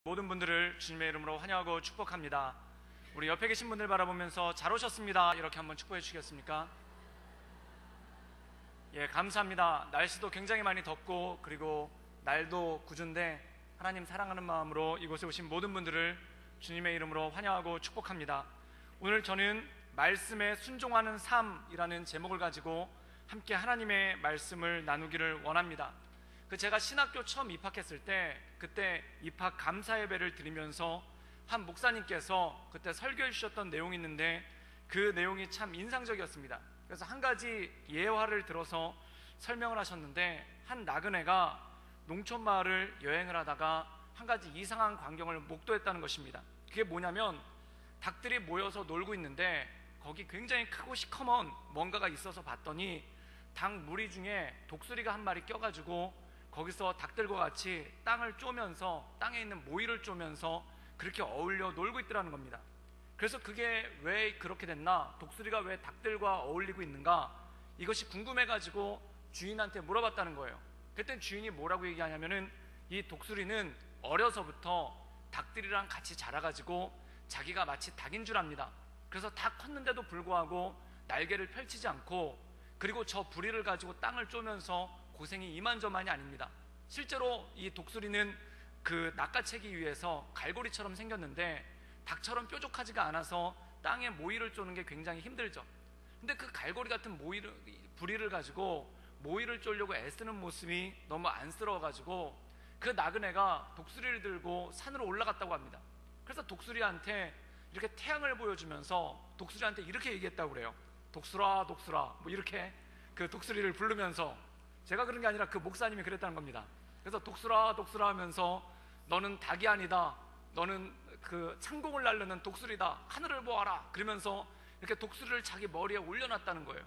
모든 분들을 주님의 이름으로 환영하고 축복합니다. 우리 옆에 계신 분들 바라보면서 잘 오셨습니다 이렇게 한번 축복해 주시겠습니까? 예, 감사합니다. 날씨도 굉장히 많이 덥고 그리고 날도 궂은데 하나님 사랑하는 마음으로 이곳에 오신 모든 분들을 주님의 이름으로 환영하고 축복합니다. 오늘 저는 말씀에 순종하는 삶이라는 제목을 가지고 함께 하나님의 말씀을 나누기를 원합니다. 제가 신학교 처음 입학했을 때 그때 입학 감사 예배를 드리면서 한 목사님께서 그때 설교해 주셨던 내용이 있는데 그 내용이 참 인상적이었습니다. 그래서 한 가지 예화를 들어서 설명을 하셨는데, 한 나그네가 농촌 마을을 여행을 하다가 한 가지 이상한 광경을 목도했다는 것입니다. 그게 뭐냐면 닭들이 모여서 놀고 있는데 거기 굉장히 크고 시커먼 뭔가가 있어서 봤더니 닭 무리 중에 독수리가 한 마리 껴가지고 거기서 닭들과 같이 땅을 쪼면서, 땅에 있는 모이를 쪼면서 그렇게 어울려 놀고 있더라는 겁니다. 그래서 그게 왜 그렇게 됐나, 독수리가 왜 닭들과 어울리고 있는가, 이것이 궁금해가지고 주인한테 물어봤다는 거예요. 그때 주인이 뭐라고 얘기하냐면은 이 독수리는 어려서부터 닭들이랑 같이 자라가지고 자기가 마치 닭인 줄 압니다. 그래서 다 컸는데도 불구하고 날개를 펼치지 않고, 그리고 저 부리를 가지고 땅을 쪼면서 고생이 이만저만이 아닙니다. 실제로 이 독수리는 그 낚아채기 위해서 갈고리처럼 생겼는데 닭처럼 뾰족하지가 않아서 땅에 모이를 쪼는 게 굉장히 힘들죠. 근데 그 갈고리 같은 부리를 가지고 모이를 쪼려고 애쓰는 모습이 너무 안쓰러워가지고 그 나그네가 독수리를 들고 산으로 올라갔다고 합니다. 그래서 독수리한테 이렇게 태양을 보여주면서 독수리한테 이렇게 얘기했다고 그래요. 독수라 독수라, 뭐 이렇게 그 독수리를 부르면서, 제가 그런 게 아니라 그 목사님이 그랬다는 겁니다. 그래서 독수라 독수라 하면서 너는 닭이 아니다, 너는 그 창공을 날르는 독수리다, 하늘을 보아라, 그러면서 이렇게 독수리를 자기 머리에 올려놨다는 거예요.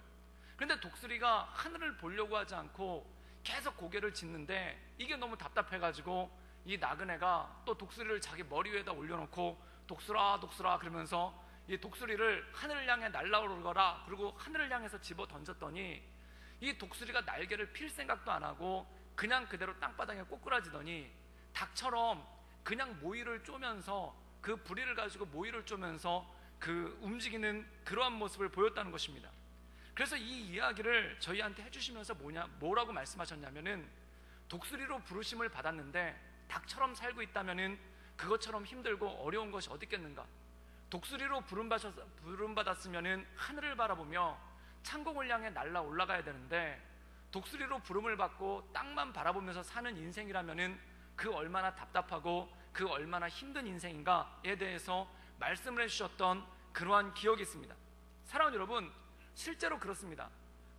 그런데 독수리가 하늘을 보려고 하지 않고 계속 고개를 짖는데 이게 너무 답답해가지고 이 나그네가 또 독수리를 자기 머리 위에다 올려놓고 독수라 독수라 그러면서 이 독수리를 하늘을 향해 날아오르거라, 그리고 하늘을 향해서 집어 던졌더니 이 독수리가 날개를 필 생각도 안 하고 그냥 그대로 땅바닥에 꼬꾸라지더니 닭처럼 그냥 모이를 쪼면서, 그 부리를 가지고 모이를 쪼면서 그 움직이는 그러한 모습을 보였다는 것입니다. 그래서 이 이야기를 저희한테 해주시면서 뭐라고 말씀하셨냐면은, 독수리로 부르심을 받았는데 닭처럼 살고 있다면은 그것처럼 힘들고 어려운 것이 어디 있겠는가. 독수리로 부름받았으면은 하늘을 바라보며 창공을 향해 날아 올라가야 되는데 독수리로 부름을 받고 땅만 바라보면서 사는 인생이라면은 그 얼마나 답답하고 그 얼마나 힘든 인생인가에 대해서 말씀을 해주셨던 그러한 기억이 있습니다. 사랑하는 여러분, 실제로 그렇습니다.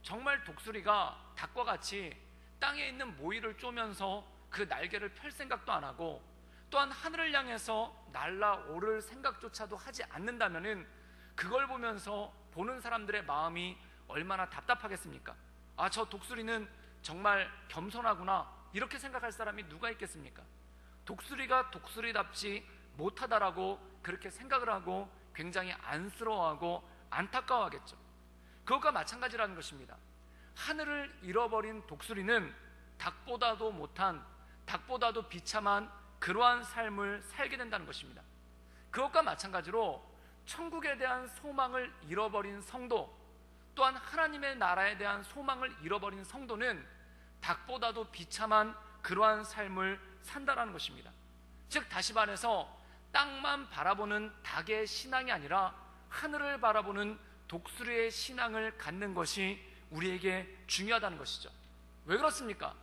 정말 독수리가 닭과 같이 땅에 있는 모이를 쪼면서 그 날개를 펼 생각도 안 하고 또한 하늘을 향해서 날아오를 생각조차도 하지 않는다면은 그걸 보면서 보는 사람들의 마음이 얼마나 답답하겠습니까? 아, 저 독수리는 정말 겸손하구나, 이렇게 생각할 사람이 누가 있겠습니까? 독수리가 독수리답지 못하다라고 그렇게 생각을 하고 굉장히 안쓰러워하고 안타까워하겠죠. 그것과 마찬가지라는 것입니다. 하늘을 잃어버린 독수리는 닭보다도 못한, 닭보다도 비참한 그러한 삶을 살게 된다는 것입니다. 그것과 마찬가지로 천국에 대한 소망을 잃어버린 성도, 또한 하나님의 나라에 대한 소망을 잃어버린 성도는 닭보다도 비참한 그러한 삶을 산다라는 것입니다. 즉 다시 말해서 땅만 바라보는 닭의 신앙이 아니라 하늘을 바라보는 독수리의 신앙을 갖는 것이 우리에게 중요하다는 것이죠. 왜 그렇습니까?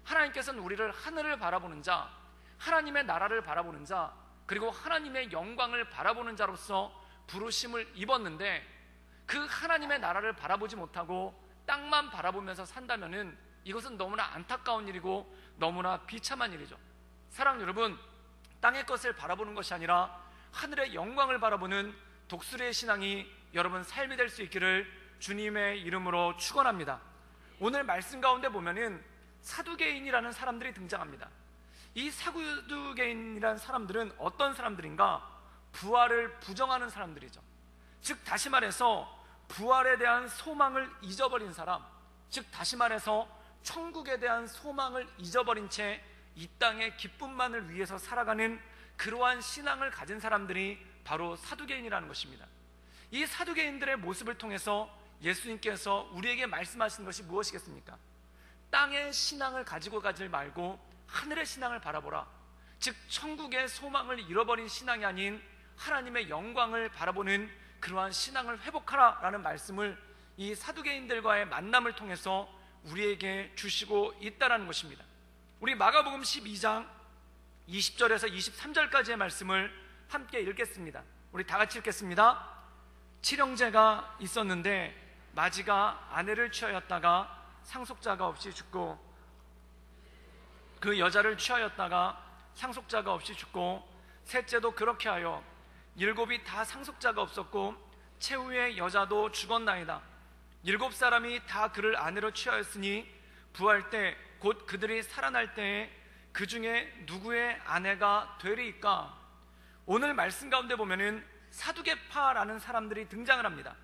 하나님께서는 우리를 하늘을 바라보는 자, 하나님의 나라를 바라보는 자, 그리고 하나님의 영광을 바라보는 자로서 부르심을 입었는데 그 하나님의 나라를 바라보지 못하고 땅만 바라보면서 산다면은 이것은 너무나 안타까운 일이고 너무나 비참한 일이죠. 사랑하는 여러분, 땅의 것을 바라보는 것이 아니라 하늘의 영광을 바라보는 독수리의 신앙이 여러분 삶이 될 수 있기를 주님의 이름으로 축원합니다. 오늘 말씀 가운데 보면은 사두개인이라는 사람들이 등장합니다. 이 사두개인이라는 사람들은 어떤 사람들인가? 부활을 부정하는 사람들이죠. 즉 다시 말해서 부활에 대한 소망을 잊어버린 사람, 즉 다시 말해서 천국에 대한 소망을 잊어버린 채 이 땅의 기쁨만을 위해서 살아가는 그러한 신앙을 가진 사람들이 바로 사두개인이라는 것입니다. 이 사두개인들의 모습을 통해서 예수님께서 우리에게 말씀하시는 것이 무엇이겠습니까? 땅의 신앙을 가지고 가지 말고 하늘의 신앙을 바라보라. 즉 천국의 소망을 잃어버린 신앙이 아닌 하나님의 영광을 바라보는 그러한 신앙을 회복하라 라는 말씀을 이 사두개인들과의 만남을 통해서 우리에게 주시고 있다는 것입니다. 우리 마가복음 12장 20절에서 23절까지의 말씀을 함께 읽겠습니다. 우리 다 같이 읽겠습니다. 칠형제가 있었는데 마지가 아내를 취하였다가 상속자가 없이 죽고, 그 여자를 취하였다가 상속자가 없이 죽고, 셋째도 그렇게 하여 일곱이 다 상속자가 없었고 최후의 여자도 죽었나이다. 일곱 사람이 다 그를 아내로 취하였으니 부활 때 곧 그들이 살아날 때에 그 중에 누구의 아내가 되리이까? 오늘 말씀 가운데 보면은 사두개파라는 사람들이 등장을 합니다.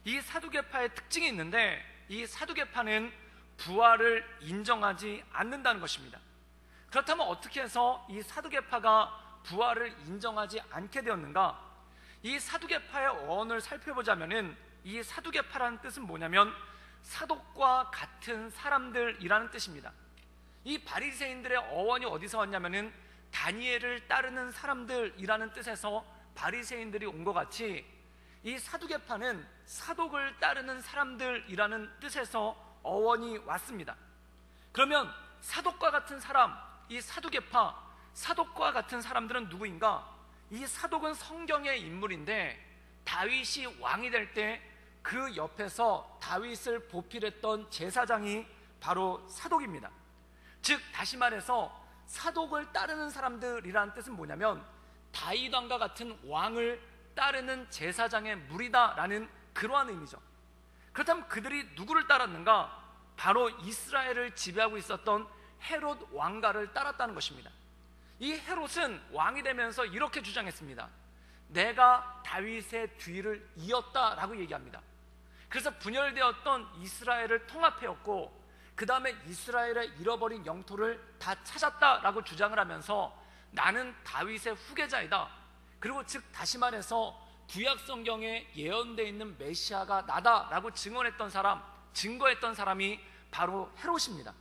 이 사두개파의 특징이 있는데, 이 사두개파는 부활을 인정하지 않는다는 것입니다. 그렇다면 어떻게 해서 이 사두개파가 부활을 인정하지 않게 되었는가? 이 사두개파의 어원을 살펴보자면은 이 사두개파라는 뜻은 뭐냐면 사독과 같은 사람들이라는 뜻입니다. 이 바리새인들의 어원이 어디서 왔냐면은 다니엘을 따르는 사람들이라는 뜻에서 바리새인들이 온 것 같이, 이 사두개파는 사독을 따르는 사람들이라는 뜻에서 어원이 왔습니다. 그러면 사독과 같은 사람, 이 사두개파, 사독과 같은 사람들은 누구인가? 이 사독은 성경의 인물인데 다윗이 왕이 될 때 그 옆에서 다윗을 보필했던 제사장이 바로 사독입니다. 즉 다시 말해서 사독을 따르는 사람들이라는 뜻은 뭐냐면 다윗 왕과 같은 왕을 따르는 제사장의 무리다라는 그러한 의미죠. 그렇다면 그들이 누구를 따랐는가? 바로 이스라엘을 지배하고 있었던 헤롯 왕가를 따랐다는 것입니다. 이 헤롯은 왕이 되면서 이렇게 주장했습니다. 내가 다윗의 뒤를 이었다라고 얘기합니다. 그래서 분열되었던 이스라엘을 통합해왔고, 그 다음에 이스라엘의 잃어버린 영토를 다 찾았다라고 주장을 하면서 나는 다윗의 후계자이다. 그리고 즉 다시 말해서 구약 성경에 예언되어 있는 메시아가 나다라고 증언했던 사람, 증거했던 사람이 바로 헤롯입니다.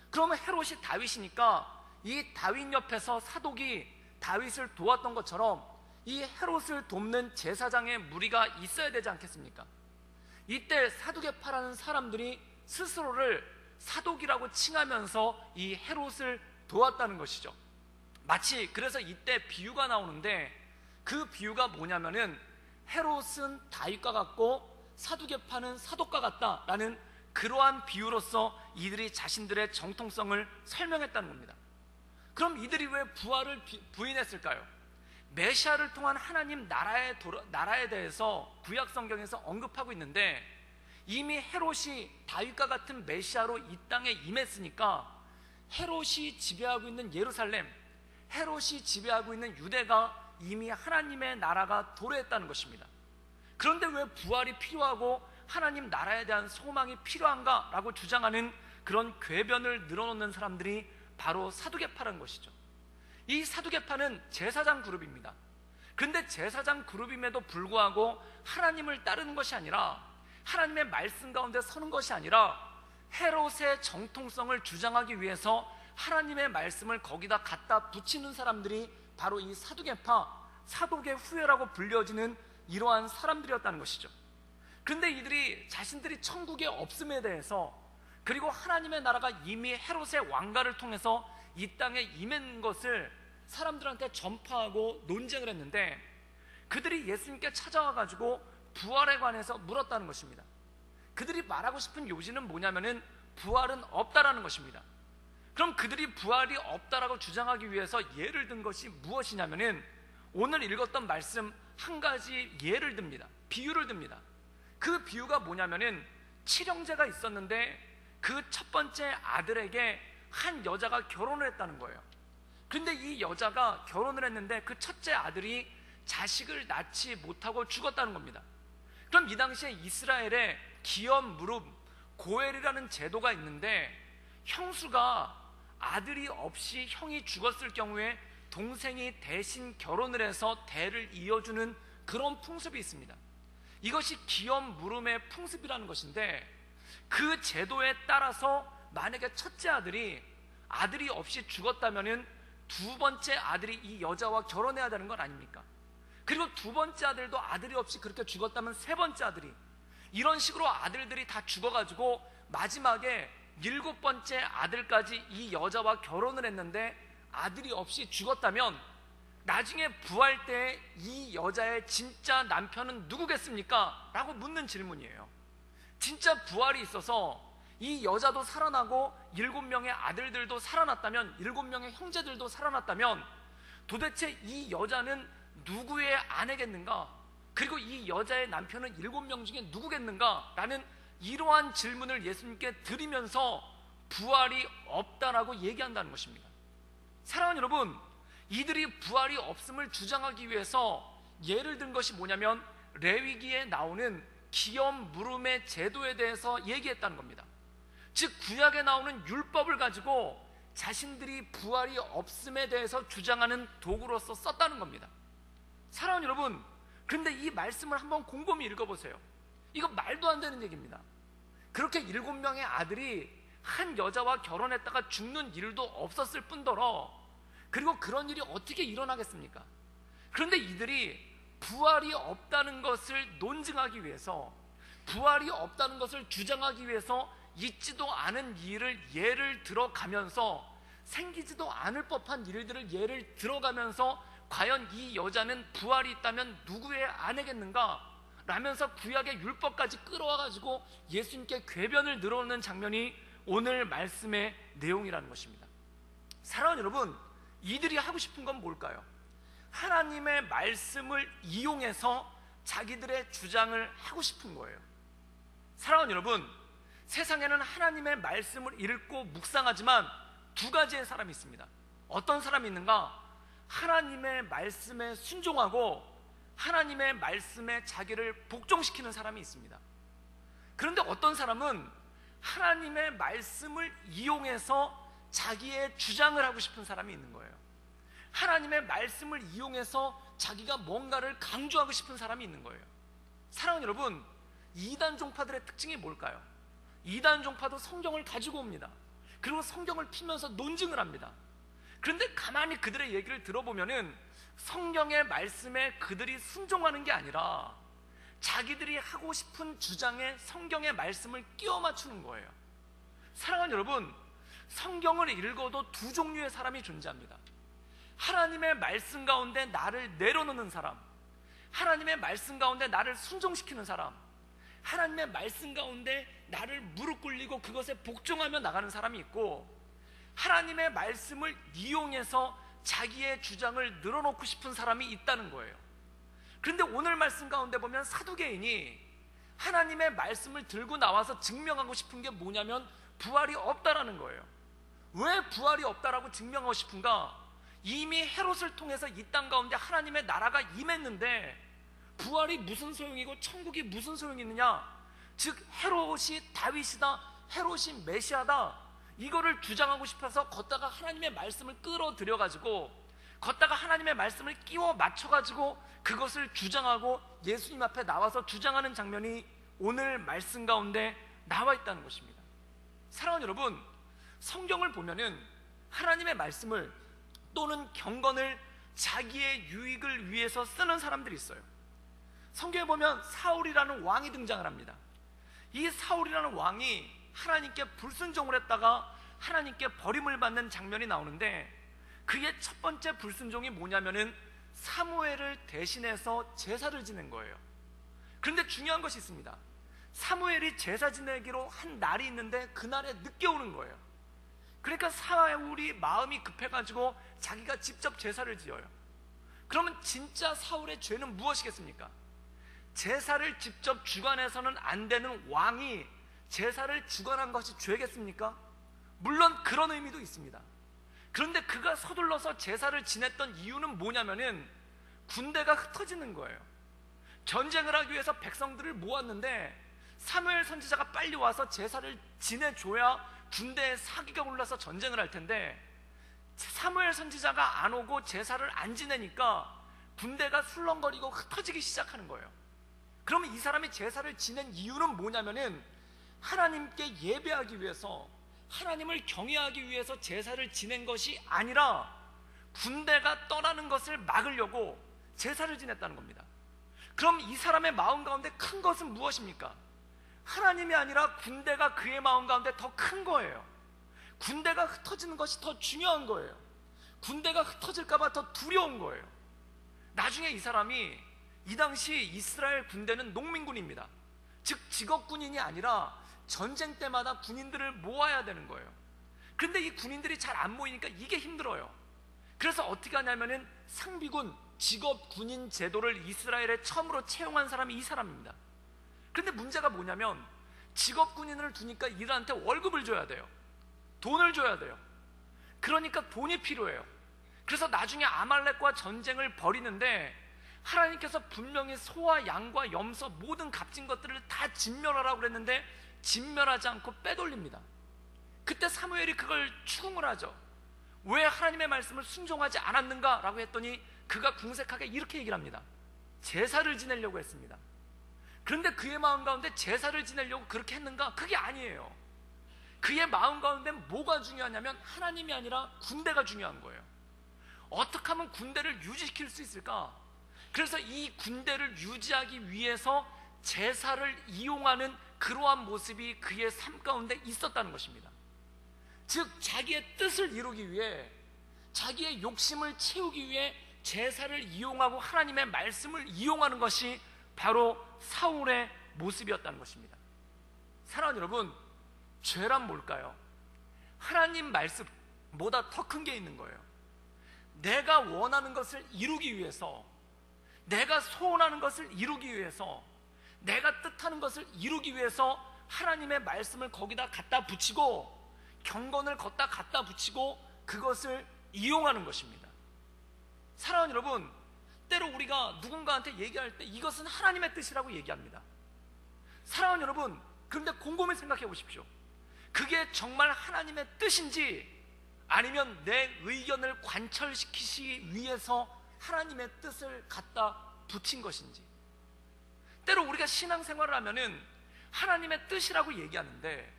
그러면 헤롯이 다윗이니까 이 다윗 옆에서 사독이 다윗을 도왔던 것처럼 이 헤롯을 돕는 제사장의 무리가 있어야 되지 않겠습니까? 이때 사두개파라는 사람들이 스스로를 사독이라고 칭하면서 이 헤롯을 도왔다는 것이죠. 마치 그래서 이때 비유가 나오는데, 그 비유가 뭐냐면은 헤롯은 다윗과 같고 사두개파는 사독과 같다라는 그러한 비유로서 이들이 자신들의 정통성을 설명했다는 겁니다. 그럼 이들이 왜 부활을 부인했을까요? 메시아를 통한 하나님 나라에 대해서 구약 성경에서 언급하고 있는데, 이미 헤롯이 다윗과 같은 메시아로 이 땅에 임했으니까 헤롯이 지배하고 있는 예루살렘, 헤롯이 지배하고 있는 유대가 이미 하나님의 나라가 도래했다는 것입니다. 그런데 왜 부활이 필요하고 하나님 나라에 대한 소망이 필요한가? 라고 주장하는 그런 궤변을 늘어놓는 사람들이 바로 사두개파라는 것이죠. 이 사두개파는 제사장 그룹입니다. 근데 제사장 그룹임에도 불구하고 하나님을 따르는 것이 아니라, 하나님의 말씀 가운데 서는 것이 아니라 헤롯의 정통성을 주장하기 위해서 하나님의 말씀을 거기다 갖다 붙이는 사람들이 바로 이 사두개파, 사독의 후예라고 불려지는 이러한 사람들이었다는 것이죠. 그런데 이들이 자신들이 천국에 없음에 대해서, 그리고 하나님의 나라가 이미 헤롯의 왕가를 통해서 이 땅에 임한 것을 사람들한테 전파하고 논쟁을 했는데, 그들이 예수님께 찾아와가지고 부활에 관해서 물었다는 것입니다. 그들이 말하고 싶은 요지는 뭐냐면은 부활은 없다라는 것입니다. 그럼 그들이 부활이 없다라고 주장하기 위해서 예를 든 것이 무엇이냐면은 오늘 읽었던 말씀 한 가지 예를 듭니다. 비유를 듭니다. 그 비유가 뭐냐면은 칠형제가 있었는데 그 첫 번째 아들에게 한 여자가 결혼을 했다는 거예요. 근데 이 여자가 결혼을 했는데 그 첫째 아들이 자식을 낳지 못하고 죽었다는 겁니다. 그럼 이 당시에 이스라엘에 기업 무릎 고엘이라는 제도가 있는데, 형수가 아들이 없이 형이 죽었을 경우에 동생이 대신 결혼을 해서 대를 이어주는 그런 풍습이 있습니다. 이것이 기염 무름의 풍습이라는 것인데, 그 제도에 따라서 만약에 첫째 아들이 없이 죽었다면은 두 번째 아들이 이 여자와 결혼해야 되는 건 아닙니까? 그리고 두 번째 아들도 아들이 없이 그렇게 죽었다면 세 번째 아들이, 이런 식으로 아들들이 다 죽어가지고 마지막에 일곱 번째 아들까지 이 여자와 결혼을 했는데 아들이 없이 죽었다면 나중에 부활 때 이 여자의 진짜 남편은 누구겠습니까? 라고 묻는 질문이에요. 진짜 부활이 있어서 이 여자도 살아나고 7명의 아들들도 살아났다면, 7명의 형제들도 살아났다면 도대체 이 여자는 누구의 아내겠는가? 그리고 이 여자의 남편은 7명 중에 누구겠는가? 라는 이러한 질문을 예수님께 드리면서 부활이 없다라고 얘기한다는 것입니다. 사랑하는 여러분, 이들이 부활이 없음을 주장하기 위해서 예를 든 것이 뭐냐면 레위기에 나오는 기염 무름의 제도에 대해서 얘기했다는 겁니다. 즉 구약에 나오는 율법을 가지고 자신들이 부활이 없음에 대해서 주장하는 도구로서 썼다는 겁니다. 사랑하는 여러분, 그런데 이 말씀을 한번 곰곰이 읽어보세요. 이거 말도 안 되는 얘기입니다. 그렇게 7명의 아들이 한 여자와 결혼했다가 죽는 일도 없었을 뿐더러, 그리고 그런 일이 어떻게 일어나겠습니까? 그런데 이들이 부활이 없다는 것을 논증하기 위해서, 부활이 없다는 것을 주장하기 위해서 있지도 않은 일을 예를 들어가면서, 생기지도 않을 법한 일들을 예를 들어가면서 과연 이 여자는 부활이 있다면 누구의 아내겠는가? 라면서 구약의 율법까지 끌어와가지고 예수님께 궤변을 늘어놓는 장면이 오늘 말씀의 내용이라는 것입니다. 사랑하는 여러분, 이들이 하고 싶은 건 뭘까요? 하나님의 말씀을 이용해서 자기들의 주장을 하고 싶은 거예요. 사랑하는 여러분, 세상에는 하나님의 말씀을 읽고 묵상하지만 두 가지의 사람이 있습니다. 어떤 사람이 있는가? 하나님의 말씀에 순종하고 하나님의 말씀에 자기를 복종시키는 사람이 있습니다. 그런데 어떤 사람은 하나님의 말씀을 이용해서 자기의 주장을 하고 싶은 사람이 있는 거예요. 하나님의 말씀을 이용해서 자기가 뭔가를 강조하고 싶은 사람이 있는 거예요. 사랑하는 여러분, 이단 종파들의 특징이 뭘까요? 이단 종파도 성경을 가지고 옵니다. 그리고 성경을 피면서 논증을 합니다. 그런데 가만히 그들의 얘기를 들어보면은 성경의 말씀에 그들이 순종하는 게 아니라 자기들이 하고 싶은 주장에 성경의 말씀을 끼워 맞추는 거예요. 사랑하는 여러분, 성경을 읽어도 두 종류의 사람이 존재합니다. 하나님의 말씀 가운데 나를 내려놓는 사람, 하나님의 말씀 가운데 나를 순종시키는 사람, 하나님의 말씀 가운데 나를 무릎 꿇리고 그것에 복종하며 나가는 사람이 있고, 하나님의 말씀을 이용해서 자기의 주장을 늘어놓고 싶은 사람이 있다는 거예요. 그런데 오늘 말씀 가운데 보면 사두개인이 하나님의 말씀을 들고 나와서 증명하고 싶은 게 뭐냐면 부활이 없다라는 거예요. 왜 부활이 없다라고 증명하고 싶은가? 이미 헤롯을 통해서 이 땅 가운데 하나님의 나라가 임했는데 부활이 무슨 소용이고 천국이 무슨 소용이 있느냐? 즉 헤롯이 다윗이다, 헤롯이 메시아다, 이거를 주장하고 싶어서 걷다가 하나님의 말씀을 끌어들여가지고, 걷다가 하나님의 말씀을 끼워 맞춰가지고 그것을 주장하고 예수님 앞에 나와서 주장하는 장면이 오늘 말씀 가운데 나와 있다는 것입니다. 사랑하는 여러분, 성경을 보면은 하나님의 말씀을 또는 경건을 자기의 유익을 위해서 쓰는 사람들이 있어요. 성경에 보면 사울이라는 왕이 등장을 합니다. 이 사울이라는 왕이 하나님께 불순종을 했다가 하나님께 버림을 받는 장면이 나오는데, 그의 첫 번째 불순종이 뭐냐면은 사무엘을 대신해서 제사를 지낸 거예요. 그런데 중요한 것이 있습니다. 사무엘이 제사 지내기로 한 날이 있는데 그날에 늦게 오는 거예요. 그러니까 사울이 마음이 급해가지고 자기가 직접 제사를 지어요. 그러면 진짜 사울의 죄는 무엇이겠습니까? 제사를 직접 주관해서는 안 되는 왕이 제사를 주관한 것이 죄겠습니까? 물론 그런 의미도 있습니다. 그런데 그가 서둘러서 제사를 지냈던 이유는 뭐냐면은 군대가 흩어지는 거예요. 전쟁을 하기 위해서 백성들을 모았는데 사무엘 선지자가 빨리 와서 제사를 지내줘야 군대에 사기가 올라서 전쟁을 할 텐데, 사무엘 선지자가 안 오고 제사를 안 지내니까 군대가 술렁거리고 흩어지기 시작하는 거예요. 그러면 이 사람이 제사를 지낸 이유는 뭐냐면은 하나님께 예배하기 위해서, 하나님을 경외하기 위해서 제사를 지낸 것이 아니라 군대가 떠나는 것을 막으려고 제사를 지냈다는 겁니다. 그럼 이 사람의 마음 가운데 큰 것은 무엇입니까? 하나님이 아니라 군대가 그의 마음 가운데 더 큰 거예요. 군대가 흩어지는 것이 더 중요한 거예요. 군대가 흩어질까 봐 더 두려운 거예요. 나중에 이 사람이, 이 당시 이스라엘 군대는 농민군입니다. 즉 직업군인이 아니라 전쟁 때마다 군인들을 모아야 되는 거예요. 그런데 이 군인들이 잘 안 모이니까 이게 힘들어요. 그래서 어떻게 하냐면은 상비군, 직업군인 제도를 이스라엘에 처음으로 채용한 사람이 이 사람입니다. 그런데 문제가 뭐냐면 직업군인을 두니까 이들한테 월급을 줘야 돼요. 돈을 줘야 돼요. 그러니까 돈이 필요해요. 그래서 나중에 아말렉과 전쟁을 벌이는데 하나님께서 분명히 소와 양과 염소 모든 값진 것들을 다 진멸하라고 그랬는데 진멸하지 않고 빼돌립니다. 그때 사무엘이 그걸 추궁을 하죠. 왜 하나님의 말씀을 순종하지 않았는가? 라고 했더니 그가 궁색하게 이렇게 얘기를 합니다. 제사를 지내려고 했습니다. 그런데 그의 마음 가운데 제사를 지내려고 그렇게 했는가? 그게 아니에요. 그의 마음 가운데 뭐가 중요하냐면 하나님이 아니라 군대가 중요한 거예요. 어떻게 하면 군대를 유지시킬 수 있을까? 그래서 이 군대를 유지하기 위해서 제사를 이용하는 그러한 모습이 그의 삶 가운데 있었다는 것입니다. 즉 자기의 뜻을 이루기 위해, 자기의 욕심을 채우기 위해 제사를 이용하고 하나님의 말씀을 이용하는 것이 바로 사울의 모습이었다는 것입니다. 사랑하는 여러분, 죄란 뭘까요? 하나님 말씀보다 더 큰 게 있는 거예요. 내가 원하는 것을 이루기 위해서, 내가 소원하는 것을 이루기 위해서, 내가 뜻하는 것을 이루기 위해서 하나님의 말씀을 거기다 갖다 붙이고 경건을 걷다 갖다 붙이고 그것을 이용하는 것입니다. 사랑하는 여러분, 때로 우리가 누군가한테 얘기할 때 이것은 하나님의 뜻이라고 얘기합니다. 사랑하는 여러분, 그런데 곰곰이 생각해 보십시오. 그게 정말 하나님의 뜻인지 아니면 내 의견을 관철시키기 위해서 하나님의 뜻을 갖다 붙인 것인지. 때로 우리가 신앙생활을 하면은 하나님의 뜻이라고 얘기하는데,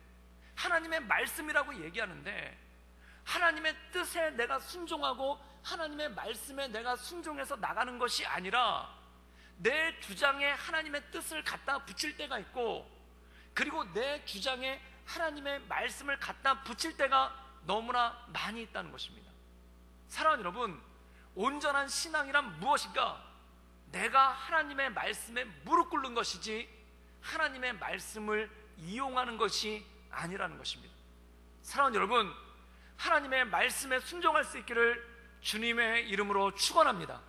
하나님의 말씀이라고 얘기하는데, 하나님의 뜻에 내가 순종하고 하나님의 말씀에 내가 순종해서 나가는 것이 아니라 내 주장에 하나님의 뜻을 갖다 붙일 때가 있고, 그리고 내 주장에 하나님의 말씀을 갖다 붙일 때가 너무나 많이 있다는 것입니다. 사랑하는 여러분, 온전한 신앙이란 무엇인가? 내가 하나님의 말씀에 무릎 꿇는 것이지 하나님의 말씀을 이용하는 것이 아니라는 것입니다. 사랑하는 여러분, 하나님의 말씀에 순종할 수 있기를 주님의 이름으로 축원합니다.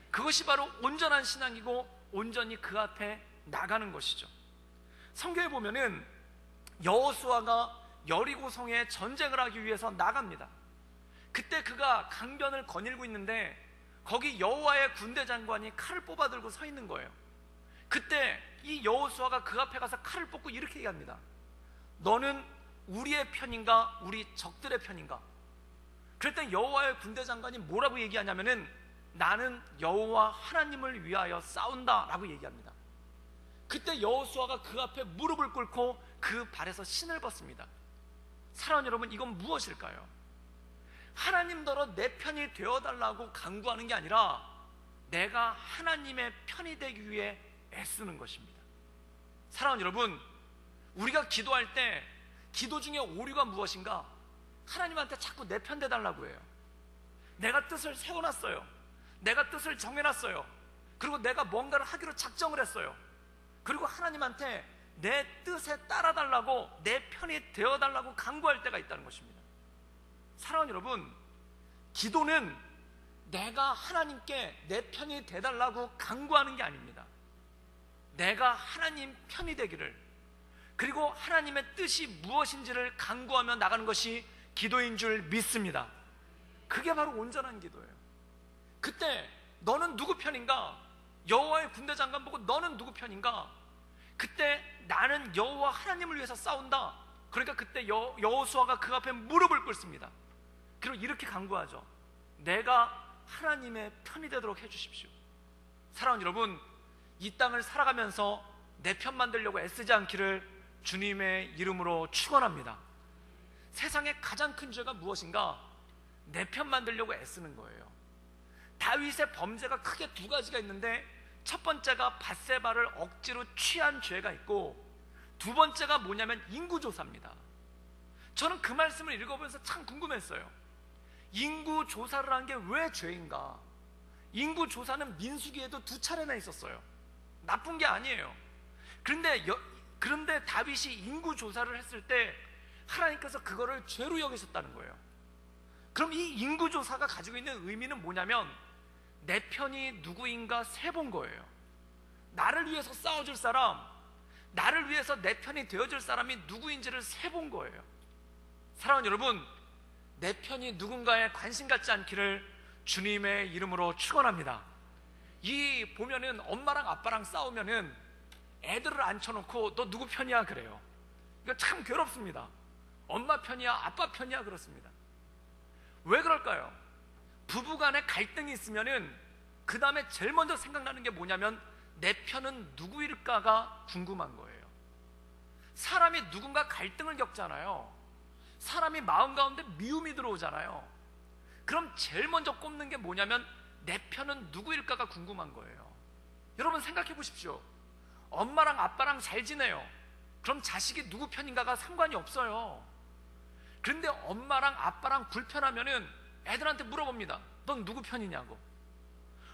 그것이 바로 온전한 신앙이고 온전히 그 앞에 나가는 것이죠. 성경에 보면은 여호수아가 여리고성에 전쟁을 하기 위해서 나갑니다. 그때 그가 강변을 거닐고 있는데 거기 여호와의 군대 장관이 칼을 뽑아 들고 서 있는 거예요. 그때 이 여호수아가 그 앞에 가서 칼을 뽑고 이렇게 얘기합니다. 너는 우리의 편인가 우리 적들의 편인가? 그랬더니 여호와의 군대 장관이 뭐라고 얘기하냐면은 나는 여호와 하나님을 위하여 싸운다 라고 얘기합니다. 그때 여호수아가 그 앞에 무릎을 꿇고 그 발에서 신을 벗습니다. 사랑하는 여러분, 이건 무엇일까요? 하나님더러 내 편이 되어달라고 간구하는 게 아니라 내가 하나님의 편이 되기 위해 애쓰는 것입니다. 사랑하는 여러분, 우리가 기도할 때 기도 중에 오류가 무엇인가? 하나님한테 자꾸 내 편 되달라고 해요. 내가 뜻을 세워놨어요. 내가 뜻을 정해놨어요. 그리고 내가 뭔가를 하기로 작정을 했어요. 그리고 하나님한테 내 뜻에 따라달라고, 내 편이 되어달라고 간구할 때가 있다는 것입니다. 사랑하는 여러분, 기도는 내가 하나님께 내 편이 되달라고 간구하는 게 아닙니다. 내가 하나님 편이 되기를, 그리고 하나님의 뜻이 무엇인지를 간구하며 나가는 것이 기도인 줄 믿습니다. 그게 바로 온전한 기도예요. 그때 너는 누구 편인가? 여호와의 군대 장관 보고 너는 누구 편인가? 그때 나는 여호와 하나님을 위해서 싸운다. 그러니까 그때 여호수아가 그 앞에 무릎을 꿇습니다. 그리고 이렇게 간구하죠. 내가 하나님의 편이 되도록 해주십시오. 사랑하는 여러분, 이 땅을 살아가면서 내 편 만들려고 애쓰지 않기를 주님의 이름으로 축원합니다. 세상의 가장 큰 죄가 무엇인가? 내 편 만들려고 애쓰는 거예요. 다윗의 범죄가 크게 두 가지가 있는데, 첫 번째가 밧세바를 억지로 취한 죄가 있고, 두 번째가 뭐냐면 인구조사입니다. 저는 그 말씀을 읽어보면서 참 궁금했어요. 인구조사를 한 게 왜 죄인가? 인구조사는 민수기에도 2차례나 있었어요. 나쁜 게 아니에요. 그런데 다윗이 인구조사를 했을 때 하나님께서 그거를 죄로 여기셨다는 거예요. 그럼 이 인구조사가 가지고 있는 의미는 뭐냐면, 내 편이 누구인가 세본 거예요. 나를 위해서 싸워줄 사람, 나를 위해서 내 편이 되어줄 사람이 누구인지를 세본 거예요. 사랑하는 여러분, 내 편이 누군가에 관심 갖지 않기를 주님의 이름으로 축원합니다. 이 보면은 엄마랑 아빠랑 싸우면은 애들을 앉혀놓고 너 누구 편이야 그래요. 이거 참 괴롭습니다. 엄마 편이야 아빠 편이야 그렇습니다. 왜 그럴까요? 부부간에 갈등이 있으면은 그 다음에 제일 먼저 생각나는 게 뭐냐면, 내 편은 누구일까가 궁금한 거예요. 사람이 누군가 갈등을 겪잖아요. 사람이 마음 가운데 미움이 들어오잖아요. 그럼 제일 먼저 꼽는 게 뭐냐면, 내 편은 누구일까가 궁금한 거예요. 여러분 생각해 보십시오. 엄마랑 아빠랑 잘 지내요. 그럼 자식이 누구 편인가가 상관이 없어요. 그런데 엄마랑 아빠랑 불편하면은 애들한테 물어봅니다. 넌 누구 편이냐고.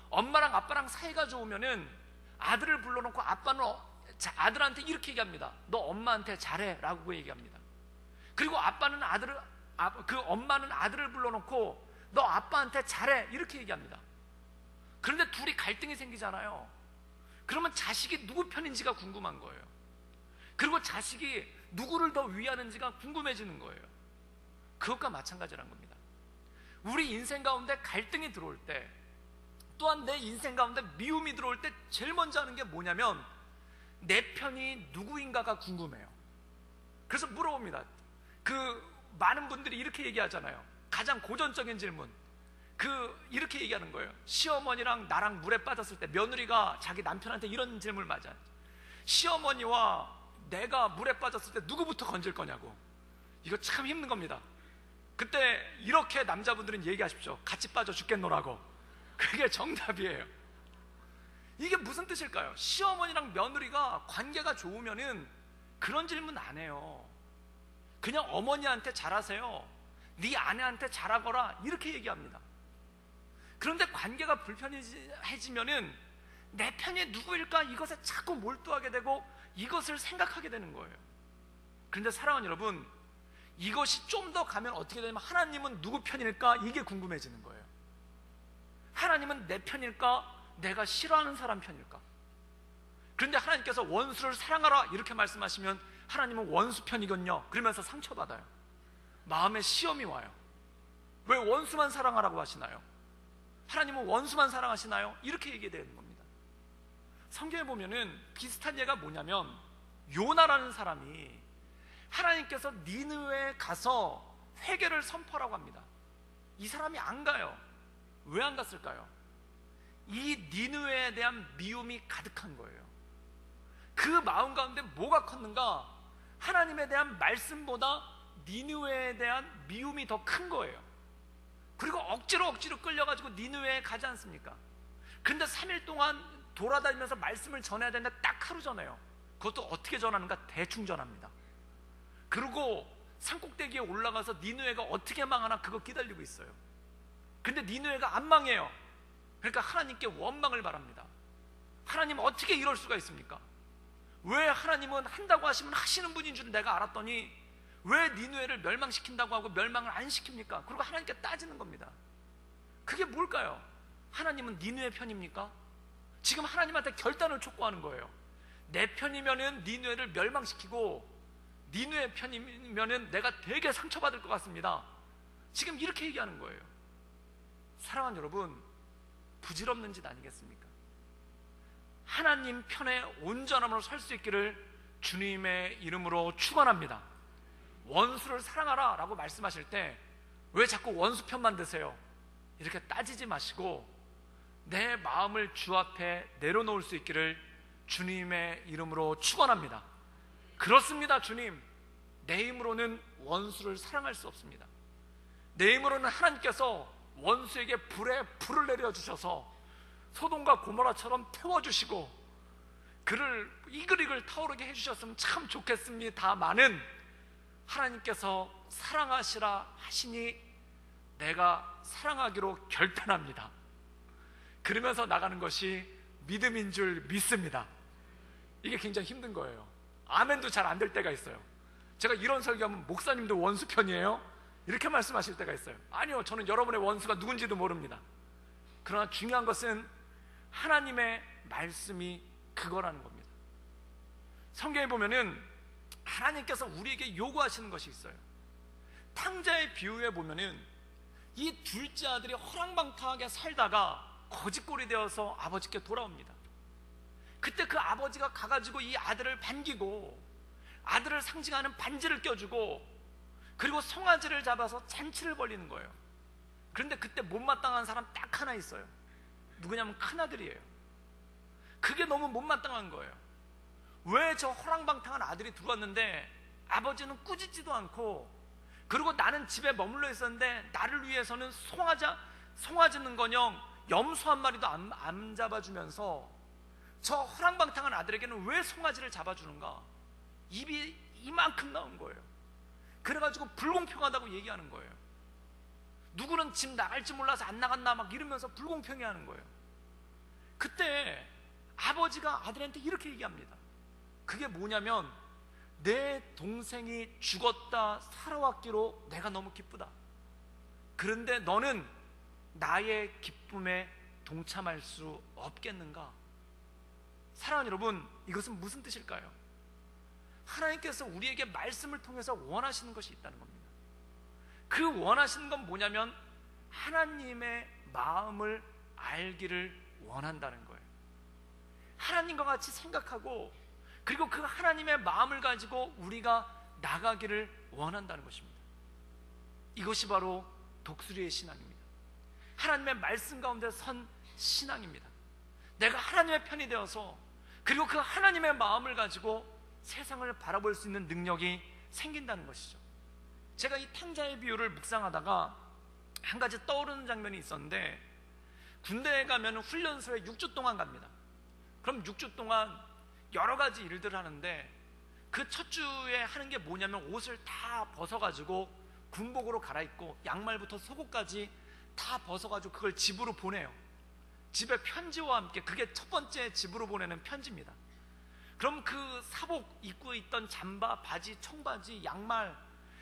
엄마랑 아빠랑 사이가 좋으면은 아들을 불러놓고 아빠는 아들한테 이렇게 얘기합니다. 너 엄마한테 잘해 라고 얘기합니다. 그리고 엄마는 아들을 불러놓고 너 아빠한테 잘해 이렇게 얘기합니다. 그런데 둘이 갈등이 생기잖아요. 그러면 자식이 누구 편인지가 궁금한 거예요. 그리고 자식이 누구를 더 위하는지가 궁금해지는 거예요. 그것과 마찬가지라는 겁니다. 우리 인생 가운데 갈등이 들어올 때, 또한 내 인생 가운데 미움이 들어올 때 제일 먼저 하는 게 뭐냐면, 내 편이 누구인가가 궁금해요. 그래서 물어봅니다. 많은 분들이 이렇게 얘기하잖아요. 가장 고전적인 질문, 이렇게 얘기하는 거예요. 시어머니랑 나랑 물에 빠졌을 때 며느리가 자기 남편한테 이런 질문을 맞아요. 시어머니와 내가 물에 빠졌을 때 누구부터 건질 거냐고. 이거 참 힘든 겁니다. 그때 이렇게 남자분들은 얘기하십시오. 같이 빠져 죽겠노라고. 그게 정답이에요. 이게 무슨 뜻일까요? 시어머니랑 며느리가 관계가 좋으면은 그런 질문 안 해요. 그냥 어머니한테 잘하세요, 네 아내한테 잘하거라 이렇게 얘기합니다. 그런데 관계가 불편해지면은 내 편이 누구일까 이것에 자꾸 몰두하게 되고 이것을 생각하게 되는 거예요. 그런데 사랑하는 여러분, 이것이 좀 더 가면 어떻게 되냐면, 하나님은 누구 편일까 이게 궁금해지는 거예요. 하나님은 내 편일까 내가 싫어하는 사람 편일까? 그런데 하나님께서 원수를 사랑하라 이렇게 말씀하시면 하나님은 원수 편이군요 그러면서 상처받아요. 마음에 시험이 와요. 왜 원수만 사랑하라고 하시나요? 하나님은 원수만 사랑하시나요? 이렇게 얘기되는 겁니다. 성경에 보면은 비슷한 예가 뭐냐면, 요나라는 사람이 하나님께서 니느웨에 가서 회개를 선포하라고 합니다. 이 사람이 안 가요. 왜 안 갔을까요? 이 니느웨에 대한 미움이 가득한 거예요. 그 마음 가운데 뭐가 컸는가? 하나님에 대한 말씀보다 니느웨에 대한 미움이 더 큰 거예요. 그리고 억지로 끌려가지고 니느웨에 가지 않습니까? 근데 3일 동안 돌아다니면서 말씀을 전해야 되는데 딱 하루 전에요. 그것도 어떻게 전하는가? 대충 전합니다. 그리고 산꼭대기에 올라가서 니느웨가 어떻게 망하나 그거 기다리고 있어요. 근데 니느웨가 안 망해요. 그러니까 하나님께 원망을 바랍니다. 하나님 어떻게 이럴 수가 있습니까? 왜 하나님은 한다고 하시면 하시는 분인 줄 내가 알았더니 왜 니느웨를 멸망시킨다고 하고 멸망을 안 시킵니까? 그리고 하나님께 따지는 겁니다. 그게 뭘까요? 하나님은 니느웨 편입니까? 지금 하나님한테 결단을 촉구하는 거예요. 내 편이면은 니느웨를 멸망시키고 니느웨 편이면은 내가 되게 상처받을 것 같습니다. 지금 이렇게 얘기하는 거예요. 사랑하는 여러분, 부질없는 짓 아니겠습니까? 하나님 편에 온전함으로 설 수 있기를 주님의 이름으로 축원합니다. 원수를 사랑하라 라고 말씀하실 때 왜 자꾸 원수 편만 드세요? 이렇게 따지지 마시고 내 마음을 주 앞에 내려놓을 수 있기를 주님의 이름으로 축원합니다. 그렇습니다. 주님, 내 힘으로는 원수를 사랑할 수 없습니다. 내 힘으로는 하나님께서 원수에게 불에 불을 내려주셔서 소돔과 고모라처럼 태워주시고 그를 이글이글 타오르게 해주셨으면 참 좋겠습니다마는 하나님께서 사랑하시라 하시니 내가 사랑하기로 결단합니다. 그러면서 나가는 것이 믿음인 줄 믿습니다. 이게 굉장히 힘든 거예요. 아멘도 잘 안 될 때가 있어요. 제가 이런 설교하면 목사님도 원수 편이에요? 이렇게 말씀하실 때가 있어요. 아니요, 저는 여러분의 원수가 누군지도 모릅니다. 그러나 중요한 것은 하나님의 말씀이 그거라는 겁니다. 성경에 보면은 하나님께서 우리에게 요구하시는 것이 있어요. 탕자의 비유에 보면은 이 둘째 아들이 허랑방탕하게 살다가 거짓골이 되어서 아버지께 돌아옵니다. 그때 그 아버지가 가가지고 이 아들을 반기고 아들을 상징하는 반지를 껴주고 그리고 송아지를 잡아서 잔치를 벌리는 거예요. 그런데 그때 못마땅한 사람 딱 하나 있어요. 누구냐면 큰아들이에요. 그게 너무 못마땅한 거예요. 왜 저 허랑방탕한 아들이 들어왔는데 아버지는 꾸짖지도 않고 그리고 나는 집에 머물러 있었는데 나를 위해서는 송아지는커녕 염소 한 마리도 안 잡아주면서 저 허랑방탕한 아들에게는 왜 송아지를 잡아주는가? 입이 이만큼 나온 거예요. 그래가지고 불공평하다고 얘기하는 거예요. 누구는 집 나갈지 몰라서 안 나갔나 막 이러면서 불공평해 하는 거예요. 그때 아버지가 아들한테 이렇게 얘기합니다. 그게 뭐냐면 내 동생이 죽었다 살아왔기로 내가 너무 기쁘다. 그런데 너는 나의 기쁨에 동참할 수 없겠는가? 사랑하는 여러분, 이것은 무슨 뜻일까요? 하나님께서 우리에게 말씀을 통해서 원하시는 것이 있다는 겁니다. 그 원하시는 건 뭐냐면 하나님의 마음을 알기를 원한다는 거예요. 하나님과 같이 생각하고 그리고 그 하나님의 마음을 가지고 우리가 나가기를 원한다는 것입니다. 이것이 바로 독수리의 신앙입니다. 하나님의 말씀 가운데 선 신앙입니다. 내가 하나님의 편이 되어서 그리고 그 하나님의 마음을 가지고 세상을 바라볼 수 있는 능력이 생긴다는 것이죠. 제가 이 탕자의 비유를 묵상하다가 한 가지 떠오르는 장면이 있었는데, 군대에 가면 훈련소에 6주 동안 갑니다. 그럼 6주 동안 여러 가지 일들을 하는데 그 첫 주에 하는 게 뭐냐면 옷을 다 벗어가지고 군복으로 갈아입고 양말부터 속옷까지 다 벗어가지고 그걸 집으로 보내요. 집에 편지와 함께, 그게 첫 번째 집으로 보내는 편지입니다. 그럼 그 사복 입고 있던 잠바, 바지, 청바지, 양말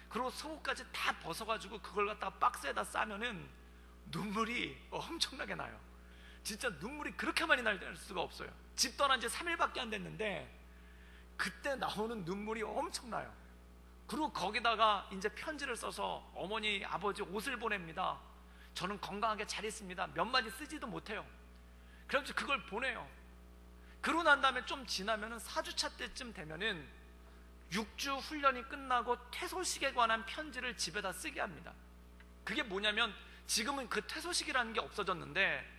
그리고 속옷까지 다 벗어가지고 그걸 갖다가 박스에다 싸면은 눈물이 엄청나게 나요. 진짜 눈물이 그렇게 많이 날 수가 없어요. 집 떠난 지 3일밖에 안 됐는데 그때 나오는 눈물이 엄청나요. 그리고 거기다가 이제 편지를 써서 어머니, 아버지 옷을 보냅니다. 저는 건강하게 잘 있습니다. 몇 마디 쓰지도 못해요. 그래서 그걸 보내요. 그러고 난 다음에 좀 지나면은 4주차 때쯤 되면은 6주 훈련이 끝나고 퇴소식에 관한 편지를 집에다 쓰게 합니다. 그게 뭐냐면 지금은 그 퇴소식이라는 게 없어졌는데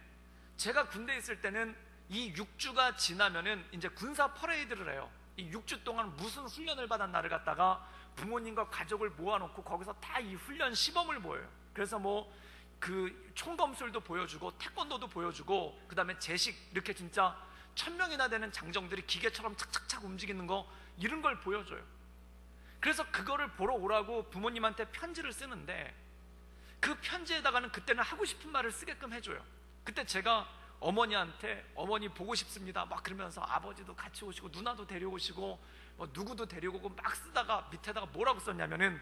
제가 군대에 있을 때는 이 6주가 지나면은 이제 군사 퍼레이드를 해요. 이 6주 동안 무슨 훈련을 받았나를 갖다가 부모님과 가족을 모아놓고 거기서 다 이 훈련 시범을 보여요. 그래서 뭐 그 총검술도 보여주고 태권도도 보여주고 그 다음에 제식, 이렇게 진짜 1000명이나 되는 장정들이 기계처럼 착착착 움직이는 거, 이런 걸 보여줘요. 그래서 그거를 보러 오라고 부모님한테 편지를 쓰는데 그 편지에다가는 그때는 하고 싶은 말을 쓰게끔 해줘요. 그때 제가 어머니한테 어머니 보고 싶습니다 막 그러면서 아버지도 같이 오시고 누나도 데려오시고 뭐 누구도 데려오고 막 쓰다가 밑에다가 뭐라고 썼냐면은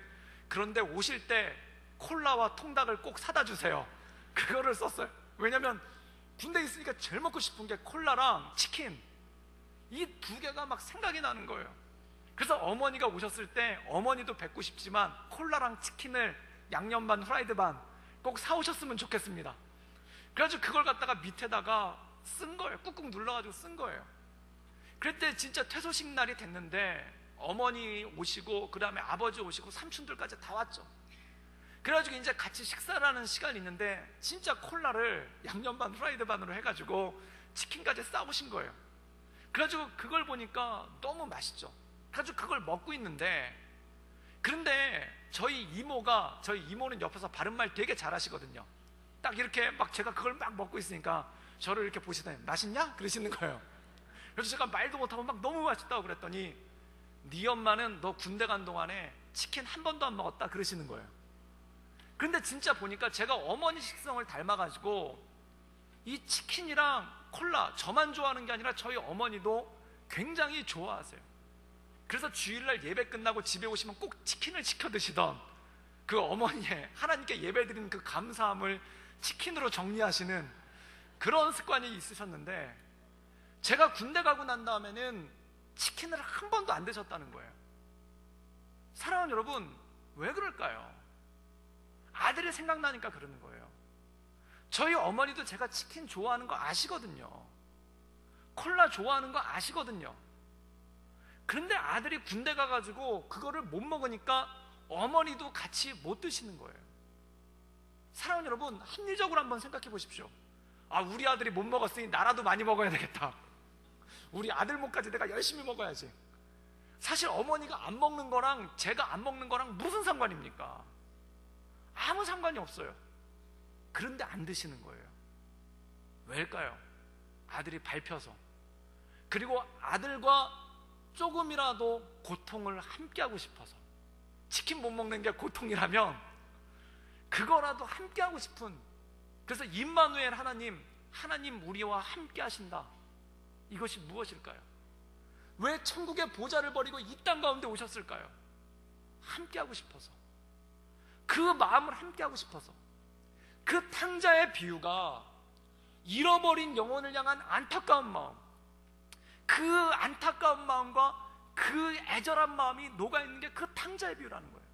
그런데 오실 때 콜라와 통닭을 꼭 사다 주세요. 그거를 썼어요. 왜냐면 군대에 있으니까 제일 먹고 싶은 게 콜라랑 치킨, 이 두 개가 막 생각이 나는 거예요. 그래서 어머니가 오셨을 때 어머니도 뵙고 싶지만 콜라랑 치킨을 양념 반 후라이드 반 꼭 사오셨으면 좋겠습니다. 그래가지고 그걸 갖다가 밑에다가 쓴 거예요. 꾹꾹 눌러가지고 쓴 거예요. 그때 진짜 퇴소식 날이 됐는데 어머니 오시고 그 다음에 아버지 오시고 삼촌들까지 다 왔죠. 그래가지고 이제 같이 식사를 하는 시간이 있는데 진짜 콜라를 양념 반 프라이드 반으로 해가지고 치킨까지 싸우신 거예요. 그래가지고 그걸 보니까 너무 맛있죠. 그래가지고 그걸 먹고 있는데, 그런데 저희 이모는 옆에서 바른말 되게 잘하시거든요. 딱 이렇게 막 제가 그걸 막 먹고 있으니까 저를 이렇게 보시더니 맛있냐? 그러시는 거예요. 그래서 제가 말도 못하고 막 너무 맛있다고 그랬더니 네 엄마는 너 군대 간 동안에 치킨 한 번도 안 먹었다 그러시는 거예요. 그런데 진짜 보니까 제가 어머니 식성을 닮아가지고 이 치킨이랑 콜라, 저만 좋아하는 게 아니라 저희 어머니도 굉장히 좋아하세요. 그래서 주일날 예배 끝나고 집에 오시면 꼭 치킨을 시켜 드시던 그 어머니의 하나님께 예배 드리는 그 감사함을 치킨으로 정리하시는 그런 습관이 있으셨는데, 제가 군대 가고 난 다음에는 치킨을 한 번도 안 드셨다는 거예요. 사랑하는 여러분, 왜 그럴까요? 아들이 생각나니까 그러는 거예요. 저희 어머니도 제가 치킨 좋아하는 거 아시거든요. 콜라 좋아하는 거 아시거든요. 그런데 아들이 군대 가가지고 그거를 못 먹으니까 어머니도 같이 못 드시는 거예요. 사랑하는 여러분, 합리적으로 한번 생각해 보십시오. 아, 우리 아들이 못 먹었으니 나라도 많이 먹어야 되겠다. 우리 아들 몫까지 내가 열심히 먹어야지. 사실 어머니가 안 먹는 거랑 제가 안 먹는 거랑 무슨 상관입니까? 아무 상관이 없어요. 그런데 안 드시는 거예요. 왜일까요? 아들이 밟혀서. 그리고 아들과 조금이라도 고통을 함께하고 싶어서. 치킨 못 먹는 게 고통이라면 그거라도 함께하고 싶은, 그래서 임마누엘 하나님 우리와 함께 하신다. 이것이 무엇일까요? 왜 천국의 보좌를 버리고 이 땅 가운데 오셨을까요? 함께하고 싶어서. 그 마음을 함께하고 싶어서. 그 탕자의 비유가 잃어버린 영혼을 향한 안타까운 마음, 그 안타까운 마음과 그 애절한 마음이 녹아있는 게 그 탕자의 비유라는 거예요.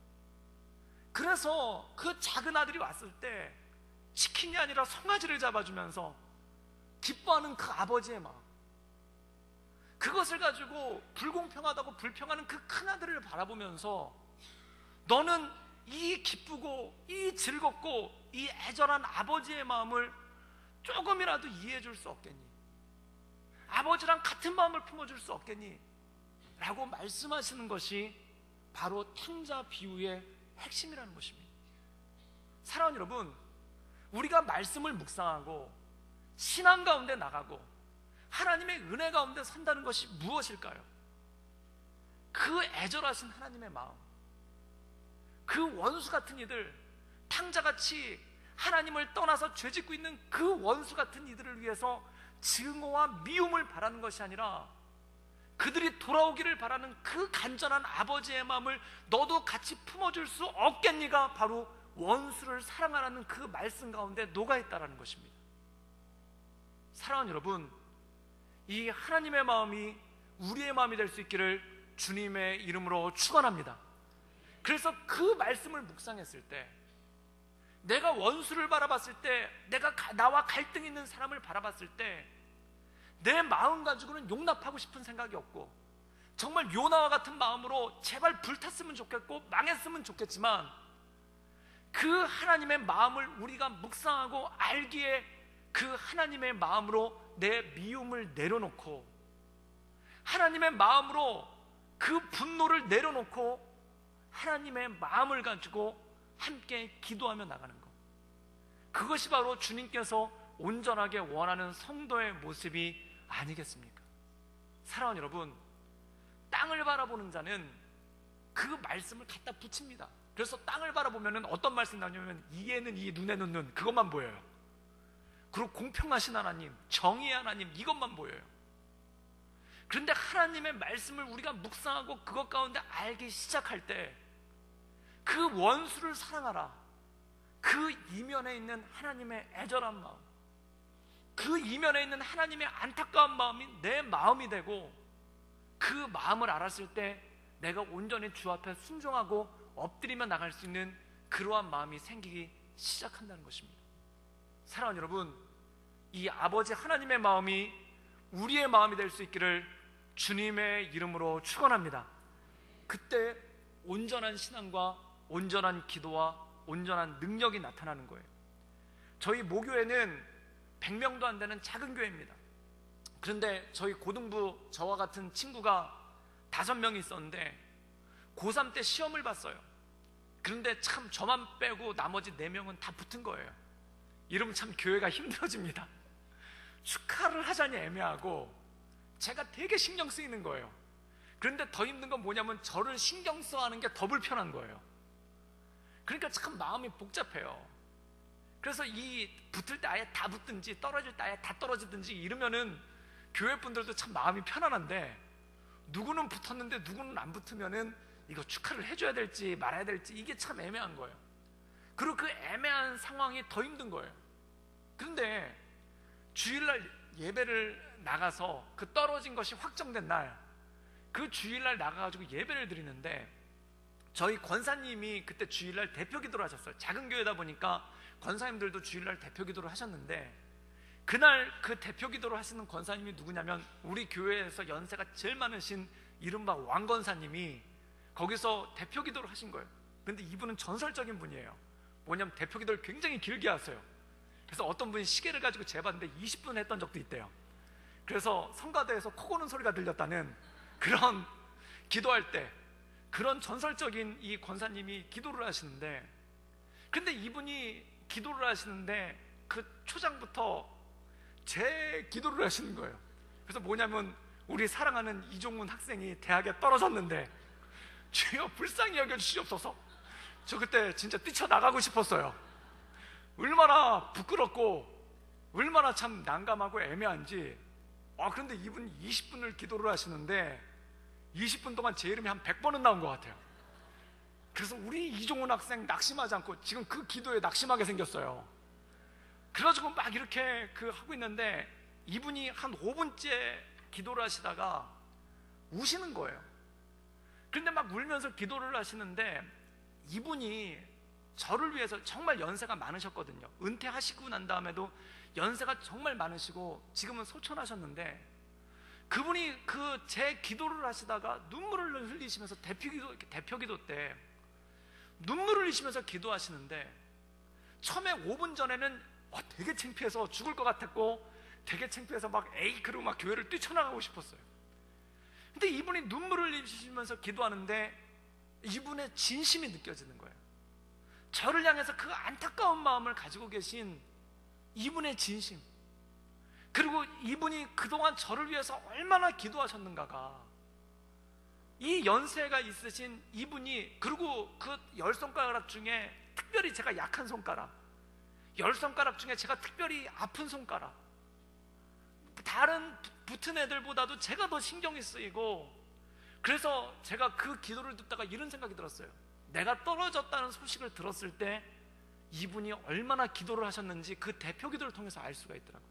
그래서 그 작은 아들이 왔을 때 치킨이 아니라 송아지를 잡아주면서 기뻐하는 그 아버지의 마음, 그것을 가지고 불공평하다고 불평하는 그 큰아들을 바라보면서 너는 이 기쁘고 이 즐겁고 이 애절한 아버지의 마음을 조금이라도 이해해 줄 수 없겠니? 아버지랑 같은 마음을 품어줄 수 없겠니? 라고 말씀하시는 것이 바로 탕자 비유의 핵심이라는 것입니다. 사랑하는 여러분, 우리가 말씀을 묵상하고 신앙 가운데 나가고 하나님의 은혜 가운데 산다는 것이 무엇일까요? 그 애절하신 하나님의 마음, 그 원수 같은 이들, 탕자같이 하나님을 떠나서 죄짓고 있는 그 원수 같은 이들을 위해서 증오와 미움을 바라는 것이 아니라 그들이 돌아오기를 바라는 그 간절한 아버지의 마음을 너도 같이 품어줄 수 없겠니가 바로 원수를 사랑하라는 그 말씀 가운데 녹아있다는 것입니다. 사랑하는 여러분, 이 하나님의 마음이 우리의 마음이 될 수 있기를 주님의 이름으로 축원합니다. 그래서 그 말씀을 묵상했을 때, 내가 원수를 바라봤을 때, 내가 나와 갈등 있는 사람을 바라봤을 때 내 마음 가지고는 용납하고 싶은 생각이 없고, 정말 요나와 같은 마음으로 제발 불탔으면 좋겠고 망했으면 좋겠지만, 그 하나님의 마음을 우리가 묵상하고 알기에 그 하나님의 마음으로 내 미움을 내려놓고, 하나님의 마음으로 그 분노를 내려놓고 하나님의 마음을 가지고 함께 기도하며 나가는 것, 그것이 바로 주님께서 온전하게 원하는 성도의 모습이 아니겠습니까? 사랑하는 여러분, 땅을 바라보는 자는 그 말씀을 갖다 붙입니다. 그래서 땅을 바라보면 어떤 말씀이 나오냐면 이에는 이, 눈에는 눈, 그것만 보여요. 그리고 공평하신 하나님, 정의의 하나님, 이것만 보여요. 그런데 하나님의 말씀을 우리가 묵상하고 그것 가운데 알기 시작할 때 그 원수를 사랑하라, 그 이면에 있는 하나님의 애절한 마음, 그 이면에 있는 하나님의 안타까운 마음이 내 마음이 되고, 그 마음을 알았을 때 내가 온전히 주 앞에 순종하고 엎드리며 나갈 수 있는 그러한 마음이 생기기 시작한다는 것입니다. 사랑하는 여러분, 이 아버지 하나님의 마음이 우리의 마음이 될 수 있기를 주님의 이름으로 축원합니다. 그때 온전한 신앙과 온전한 기도와 온전한 능력이 나타나는 거예요. 저희 모교회는 100명도 안 되는 작은 교회입니다. 그런데 저희 고등부 저와 같은 친구가 5명이 있었는데 고3 때 시험을 봤어요. 그런데 참 저만 빼고 나머지 4명은 다 붙은 거예요. 이러면 참 교회가 힘들어집니다. 축하를 하자니 애매하고 제가 되게 신경 쓰이는 거예요. 그런데 더 힘든 건 뭐냐면 저를 신경 써 하는 게 더 불편한 거예요. 그러니까 참 마음이 복잡해요. 그래서 이 붙을 때 아예 다 붙든지 떨어질 때 아예 다 떨어지든지 이러면은 교회 분들도 참 마음이 편안한데, 누구는 붙었는데 누구는 안 붙으면은 이거 축하를 해줘야 될지 말아야 될지 이게 참 애매한 거예요. 그리고 그 애매한 상황이 더 힘든 거예요. 그런데 주일날 예배를 나가서 그 떨어진 것이 확정된 날, 그 주일날 나가가지고 예배를 드리는데 저희 권사님이 그때 주일날 대표 기도를 하셨어요. 작은 교회다 보니까 권사님들도 주일날 대표 기도를 하셨는데, 그날 그 대표 기도를 하시는 권사님이 누구냐면 우리 교회에서 연세가 제일 많으신 이른바 왕 권사님이 거기서 대표 기도를 하신 거예요. 근데 이분은 전설적인 분이에요. 뭐냐면 대표 기도를 굉장히 길게 하세요. 그래서 어떤 분이 시계를 가지고 재봤는데 20분 했던 적도 있대요. 그래서 성가대에서 코 고는 소리가 들렸다는 그런, 기도할 때 그런 전설적인 이 권사님이 기도를 하시는데, 근데 이분이 기도를 하시는데 그 초장부터 제 기도를 하시는 거예요. 그래서 뭐냐면 우리 사랑하는 이종문 학생이 대학에 떨어졌는데 주여 불쌍히 여겨주시옵소서. 저 그때 진짜 뛰쳐나가고 싶었어요. 얼마나 부끄럽고 얼마나 참 난감하고 애매한지. 그런데 이분 20분을 기도를 하시는데 20분 동안 제 이름이 한 100번은 나온 것 같아요. 그래서 우리 이종훈 학생 낙심하지 않고 지금 그 기도에 낙심하게 생겼어요. 그래가지고 막 이렇게 하고 있는데 이분이 한 5분째 기도를 하시다가 우시는 거예요. 그런데 막 울면서 기도를 하시는데 이분이 저를 위해서 정말 연세가 많으셨거든요. 은퇴하시고 난 다음에도 연세가 정말 많으시고 지금은 소천하셨는데, 그분이 제 기도를 하시다가 눈물을 흘리시면서 대표 기도 때 눈물을 흘리시면서 기도하시는데, 처음에 5분 전에는 되게 창피해서 죽을 것 같았고 되게 창피해서 막 그러고 막 교회를 뛰쳐나가고 싶었어요. 근데 이분이 눈물을 흘리시면서 기도하는데 이분의 진심이 느껴지는 거예요. 저를 향해서 그 안타까운 마음을 가지고 계신 이분의 진심, 그리고 이분이 그동안 저를 위해서 얼마나 기도하셨는가가, 이 연세가 있으신 이분이, 그리고 그 10손가락 중에 특별히 제가 약한 손가락, 10손가락 중에 제가 특별히 아픈 손가락, 다른 붙은 애들보다도 제가 더 신경이 쓰이고, 그래서 제가 그 기도를 듣다가 이런 생각이 들었어요. 내가 떨어졌다는 소식을 들었을 때 이분이 얼마나 기도를 하셨는지 그 대표 기도를 통해서 알 수가 있더라고요.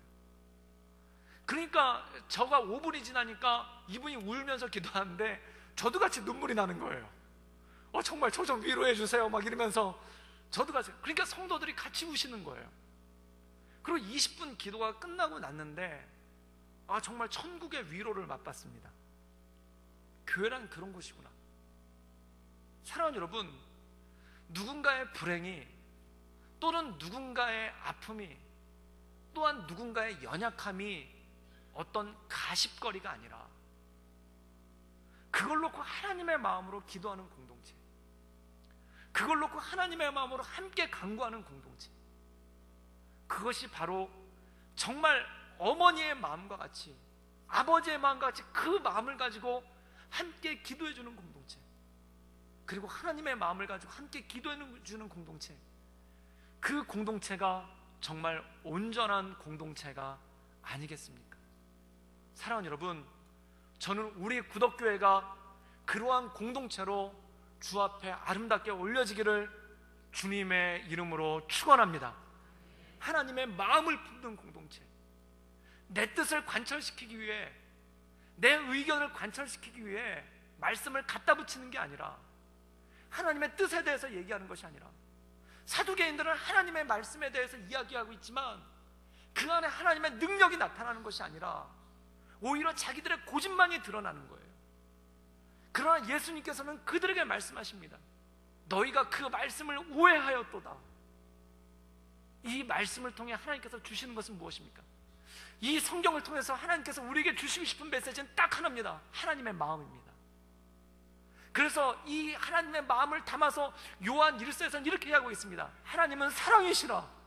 그러니까 저가 5분이 지나니까 이분이 울면서 기도하는데 저도 같이 눈물이 나는 거예요. 정말 저 좀 위로해 주세요 막 이러면서 저도 같이. 그러니까 성도들이 같이 우시는 거예요. 그리고 20분 기도가 끝나고 났는데 정말 천국의 위로를 맛봤습니다. 교회란 그런 곳이구나. 사랑하는 여러분, 누군가의 불행이 또는 누군가의 아픔이 또한 누군가의 연약함이 어떤 가십거리가 아니라 그걸 놓고 하나님의 마음으로 기도하는 공동체, 그걸 놓고 하나님의 마음으로 함께 간구하는 공동체, 그것이 바로 정말 어머니의 마음과 같이, 아버지의 마음과 같이 그 마음을 가지고 함께 기도해 주는 공동체, 그리고 하나님의 마음을 가지고 함께 기도해 주는 공동체, 그 공동체가 정말 온전한 공동체가 아니겠습니까? 사랑하는 여러분, 저는 우리 구덕교회가 그러한 공동체로 주 앞에 아름답게 올려지기를 주님의 이름으로 축원합니다. 하나님의 마음을 품는 공동체, 내 뜻을 관철시키기 위해, 내 의견을 관철시키기 위해 말씀을 갖다 붙이는 게 아니라, 하나님의 뜻에 대해서 얘기하는 것이 아니라, 사두개인들은 하나님의 말씀에 대해서 이야기하고 있지만 그 안에 하나님의 능력이 나타나는 것이 아니라 오히려 자기들의 고집만이 드러나는 거예요. 그러나 예수님께서는 그들에게 말씀하십니다. 너희가 그 말씀을 오해하였도다. 이 말씀을 통해 하나님께서 주시는 것은 무엇입니까? 이 성경을 통해서 하나님께서 우리에게 주시고 싶은 메시지는 딱 하나입니다. 하나님의 마음입니다. 그래서 이 하나님의 마음을 담아서 요한 1서에서는 이렇게 이야기하고 있습니다. 하나님은 사랑이시라.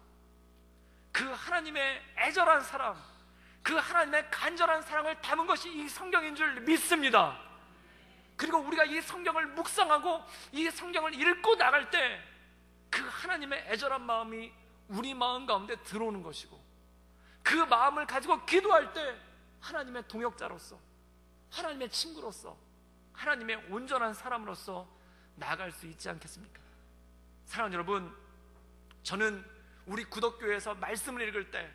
그 하나님의 애절한 사랑, 그 하나님의 간절한 사랑을 담은 것이 이 성경인 줄 믿습니다. 그리고 우리가 이 성경을 묵상하고 이 성경을 읽고 나갈 때 그 하나님의 애절한 마음이 우리 마음 가운데 들어오는 것이고, 그 마음을 가지고 기도할 때 하나님의 동역자로서, 하나님의 친구로서, 하나님의 온전한 사람으로서 나아갈 수 있지 않겠습니까? 사랑하는 여러분, 저는 우리 구덕교회에서 말씀을 읽을 때,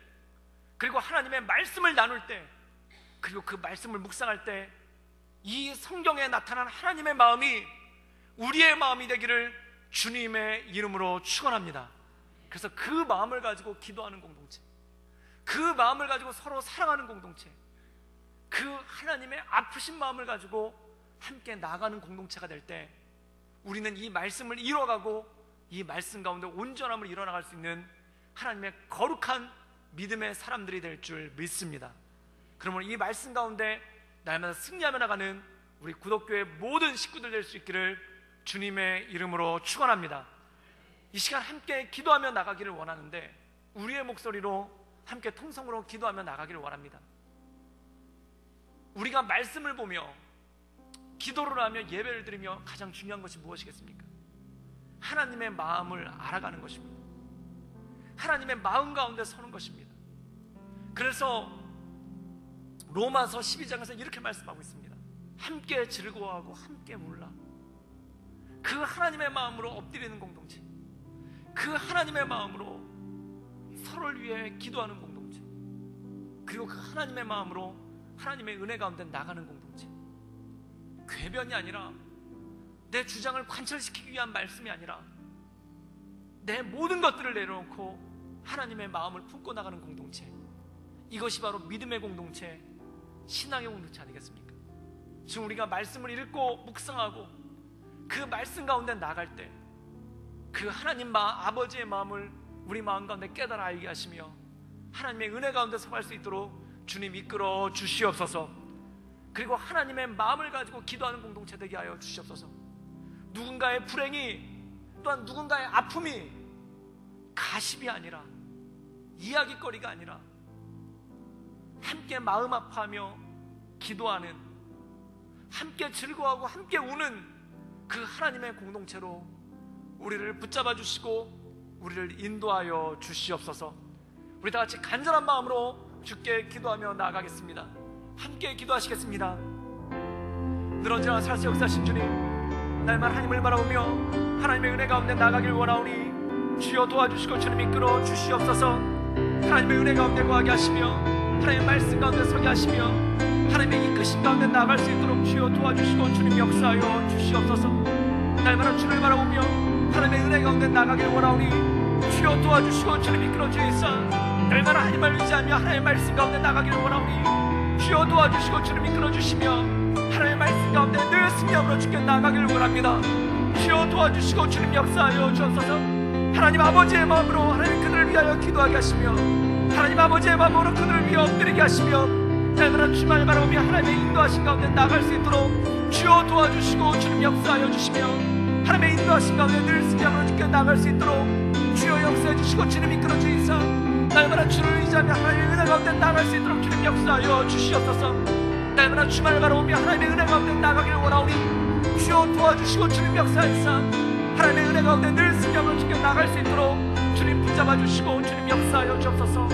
그리고 하나님의 말씀을 나눌 때, 그리고 그 말씀을 묵상할 때 이 성경에 나타난 하나님의 마음이 우리의 마음이 되기를 주님의 이름으로 축원합니다. 그래서 그 마음을 가지고 기도하는 공동체, 그 마음을 가지고 서로 사랑하는 공동체, 그 하나님의 아프신 마음을 가지고 함께 나아가는 공동체가 될 때 우리는 이 말씀을 이뤄가고 이 말씀 가운데 온전함을 이뤄나갈 수 있는 하나님의 거룩한 믿음의 사람들이 될 줄 믿습니다. 그러면 이 말씀 가운데 날마다 승리하며 나가는 우리 구덕교회 모든 식구들 될 수 있기를 주님의 이름으로 축원합니다. 이 시간 함께 기도하며 나가기를 원하는데, 우리의 목소리로 함께 통성으로 기도하며 나가기를 원합니다. 우리가 말씀을 보며 기도를 하며 예배를 드리며 가장 중요한 것이 무엇이겠습니까? 하나님의 마음을 알아가는 것입니다. 하나님의 마음 가운데 서는 것입니다. 그래서 로마서 12장에서 이렇게 말씀하고 있습니다. 함께 즐거워하고 함께 울라. 그 하나님의 마음으로 엎드리는 공동체, 그 하나님의 마음으로 서로를 위해 기도하는 공동체, 그리고 그 하나님의 마음으로 하나님의 은혜 가운데 나가는 공동체. 궤변이 아니라, 내 주장을 관철시키기 위한 말씀이 아니라 내 모든 것들을 내려놓고 하나님의 마음을 품고 나가는 공동체, 이것이 바로 믿음의 공동체, 신앙의 공동체 아니겠습니까? 지금 우리가 말씀을 읽고 묵상하고 그 말씀 가운데 나갈 때 그 하나님 아버지의 마음을 우리 마음 가운데 깨달아 알게 하시며 하나님의 은혜 가운데 서갈 수 있도록 주님 이끌어 주시옵소서. 그리고 하나님의 마음을 가지고 기도하는 공동체 되게 하여 주시옵소서. 누군가의 불행이, 또한 누군가의 아픔이 가십이 아니라, 이야기거리가 아니라 함께 마음 아파하며 기도하는, 함께 즐거워하고 함께 우는 그 하나님의 공동체로 우리를 붙잡아 주시고 우리를 인도하여 주시옵소서. 우리 다 같이 간절한 마음으로 주께 기도하며 나아가겠습니다. 함께 기도하시겠습니다. 늘 언제나 살수 역사하신 주님, 날마다 하나님을 바라보며 하나님의 은혜 가운데 나가길 원하오니 주여 도와주시고 주님 이끌어 주시옵소서. 하나님의 은혜 가운데 거하게 하시며 하나님의 말씀 가운데 서게 하시며 하나님의 이끄심 가운데 나아갈 수 있도록 주여 도와주시고 주님 역사하여 주시옵소서. 날마다 주를 바라보며 하나님의 은혜 가운데 나가길 원하오니 주여 도와주시고 주님 이끌어 주시사. 날마다 하나님을 의지하며 하나님의 말씀 가운데 나가길 원하오니 주여 도와주시고 주님 이끌어 주시며 하나님의 말씀 가운데 늘 승리함으로 주께 나가길 원합니다. 주여 도와주시고 주님 역사하여 주옵소서. 하나님 아버지의 마음으로 하나님 그들을 위하여 기도하게 하시며 하나님 아버지의 마음으로 그들을 위하여 엎드리게 하시며 날마다 주만을 바라보며 하나님의 인도하신 가운데 나갈 수 있도록 주여 도와주시고 주님 역사하여 주시며 하나님의 인도하신 가운데 늘 승리함으로 주께 나갈 수 있도록 주여 역사해 주시고 주님 이끌어 주시사. 날마다 주를 의지하며 하나님의 은혜 가운데 나갈 수 있도록 주님 역사하여 주시옵소서. 날마다 주만을 바라보며 하나님의 은혜 가운데 나가기를 원하오니 주여 도와주시고 주님 역사하사. 하나님의 은혜 가운데 늘 승리함으로 주께 나갈 수 있도록 주님 붙잡아 주시고 주님 역사하여 주옵소서.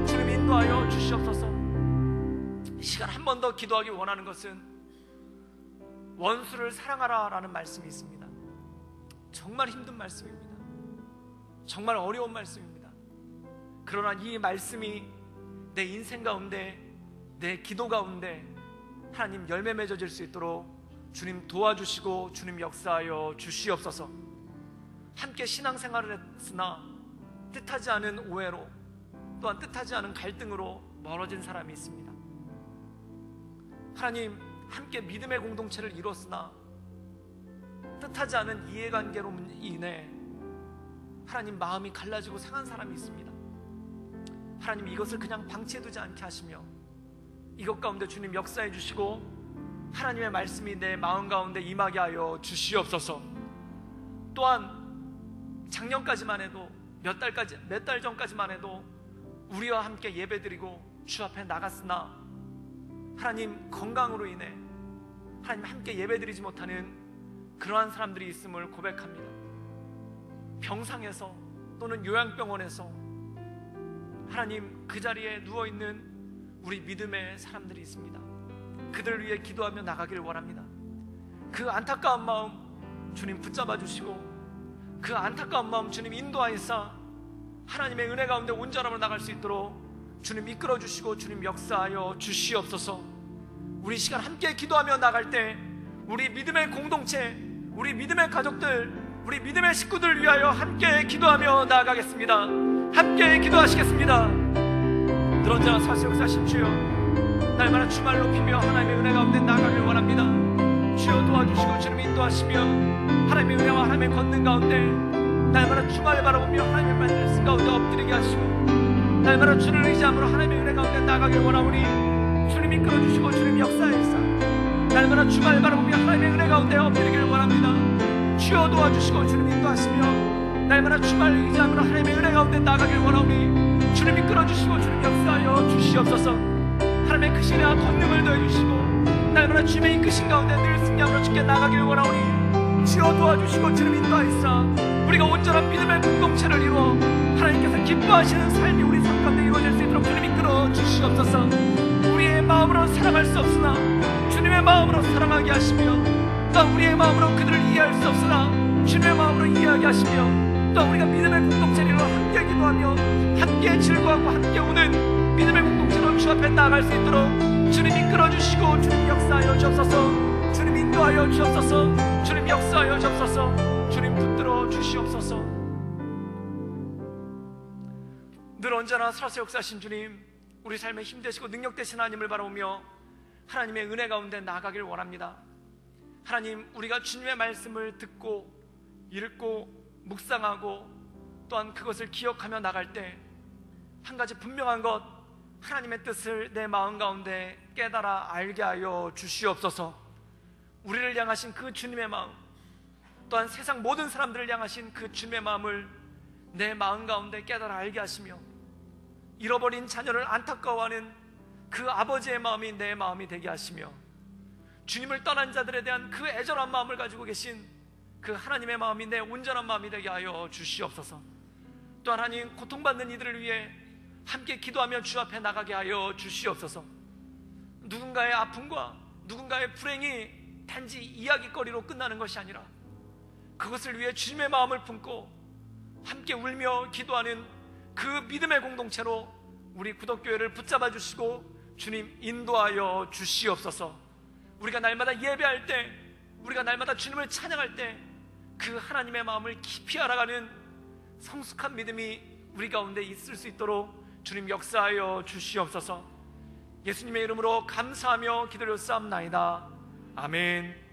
주님 인도하여 주시옵소서. 이 시간 한 번 더 기도하기 원하는 것은 원수를 사랑하라 라는 말씀이 있습니다. 정말 힘든 말씀입니다. 정말 어려운 말씀입니다. 그러나 이 말씀이 내 인생 가운데, 내 기도 가운데 하나님 열매 맺어질 수 있도록 주님 도와주시고 주님 역사하여 주시옵소서. 함께 신앙생활을 했으나 뜻하지 않은 오해로, 또한 뜻하지 않은 갈등으로 멀어진 사람이 있습니다. 하나님, 함께 믿음의 공동체를 이뤘으나 뜻하지 않은 이해관계로 인해 하나님 마음이 갈라지고 상한 사람이 있습니다. 하나님 이것을 그냥 방치해두지 않게 하시며 이것 가운데 주님 역사해 주시고 하나님의 말씀이 내 마음 가운데 임하게 하여 주시옵소서. 또한 작년까지만 해도 몇 달 전까지만 해도 우리와 함께 예배드리고 주 앞에 나갔으나 하나님 건강으로 인해 하나님 함께 예배드리지 못하는 그러한 사람들이 있음을 고백합니다. 병상에서 또는 요양병원에서 하나님 그 자리에 누워있는 우리 믿음의 사람들이 있습니다. 그들을 위해 기도하며 나가기를 원합니다. 그 안타까운 마음 주님 붙잡아 주시고 그 안타까운 마음 주님 인도하여서 하나님의 은혜 가운데 온전함으로 나갈 수 있도록 주님 이끌어 주시고 주님 역사하여 주시옵소서. 우리 시간 함께 기도하며 나갈 때 우리 믿음의 공동체, 우리 믿음의 가족들, 우리 믿음의 식구들을 위하여 함께 기도하며 나아가겠습니다. 함께 기도하시겠습니다. 늘 언제나 사시 역사하신 주여, 날마다 주말 높이며 하나님의 은혜 가운데 나아가길 원합니다. 주여 도와주시고 주님 인도하시며 하나님의 은혜와 하나님의 권능 가운데 날마다 주말을 바라보며 하나님의 말씀 가운데 엎드리게 하시고 날마다 주를 의지함으로 하나님의 은혜 가운데 나아가길 원하오니 주님 이끌어주시고 주님 역사하사 날마다 주말 바라보며 하나님의 은혜 가운데 엎드리길 원합니다. 주여 도와주시고 주님 인도하시며 날마다 주말 의지함으로 하나님의 은혜 가운데 나아가길 원하오니 주님 이끌어주시고 주님 역사하여 주시옵소서. 하나님의 크신이와 권능을 더해주시고 날마다 주님의 이끄신 가운데 늘 승리함으로 주께 나아가길 원하오니 주여 도와주시고 주님 인도하사 우리가 온전한 믿음의 공동체를 이루어 하나님께서 기뻐하시는 삶이 우리 삶 가운데 이루어질 수 있도록 주님 이끌어 주시옵소서. 우리의 마음으로 사랑할 수 없으나 주님의 마음으로 사랑하게 하시며 또 우리의 마음으로 그들을 이해할 수 없으나 주님의 마음으로 이해하게 하시며 또 우리가 믿음의 공동체를 이루어 함께 기도하며 함께 즐거워하고 함께 우는 믿음의 공동체로 주 앞에 나아갈 수 있도록 주님 이끌어 주시고 주님 역사하여 주옵소서. 주님 인도하여 주옵소서. 주님 역사하여 주옵소서. 주님 붙들어 주시옵소서. 늘 언제나 살아서 역사하신 주님, 우리 삶에 힘되시고 능력되신 하나님을 바라보며 하나님의 은혜 가운데 나아가길 원합니다. 하나님, 우리가 주님의 말씀을 듣고 읽고 묵상하고 또한 그것을 기억하며 나갈 때 한 가지 분명한 것, 하나님의 뜻을 내 마음 가운데 깨달아 알게 하여 주시옵소서. 우리를 향하신 그 주님의 마음, 또한 세상 모든 사람들을 향하신 그 주님의 마음을 내 마음 가운데 깨달아 알게 하시며 잃어버린 자녀를 안타까워하는 그 아버지의 마음이 내 마음이 되게 하시며 주님을 떠난 자들에 대한 그 애절한 마음을 가지고 계신 그 하나님의 마음이 내 온전한 마음이 되게 하여 주시옵소서. 또 하나님, 고통받는 이들을 위해 함께 기도하며 주 앞에 나가게 하여 주시옵소서. 누군가의 아픔과 누군가의 불행이 단지 이야기거리로 끝나는 것이 아니라 그것을 위해 주님의 마음을 품고 함께 울며 기도하는 그 믿음의 공동체로 우리 구덕교회를 붙잡아 주시고 주님 인도하여 주시옵소서. 우리가 날마다 예배할 때, 우리가 날마다 주님을 찬양할 때 그 하나님의 마음을 깊이 알아가는 성숙한 믿음이 우리 가운데 있을 수 있도록 주님 역사하여 주시옵소서. 예수님의 이름으로 감사하며 기도를 쌓옵나이다. 아멘.